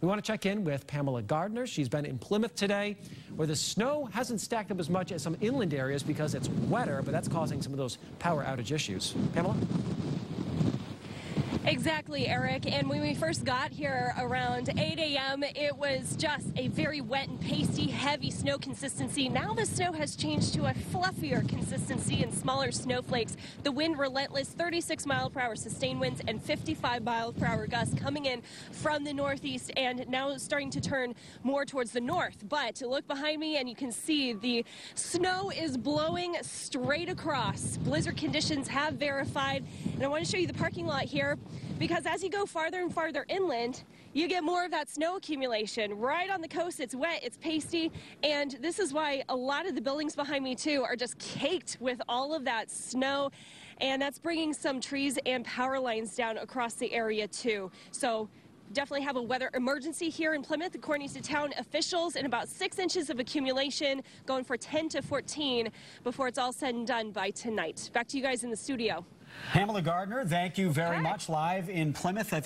We want to check in with Pamela Gardner. She's been in Plymouth today, where the snow hasn't stacked up as much as some inland areas because it's wetter, but that's causing some of those power outage issues. Pamela? Exactly, Eric. And when we first got here around 8 a.m., it was just a very wet and pasty, heavy snow consistency. Now the snow has changed to a fluffier consistency and smaller snowflakes. The wind relentless, 36-mile-per-hour sustained winds and 55-mile-per-hour gusts coming in from the northeast and now starting to turn more towards the north. But look behind me and you can see the snow is blowing straight across. Blizzard conditions have verified. And I want to show you the parking lot here, because as you go farther and farther inland, you get more of that snow accumulation. Right on the coast, it's wet, it's pasty, and this is why a lot of the buildings behind me, too, are just caked with all of that snow, and that's bringing some trees and power lines down across the area, too. So definitely have a weather emergency here in Plymouth, according to town officials, and about 6 inches of accumulation, going for 10 to 14 before it's all said and done by tonight. Back to you guys in the studio. Pamela Gardner, thank you very much. Live in Plymouth. I think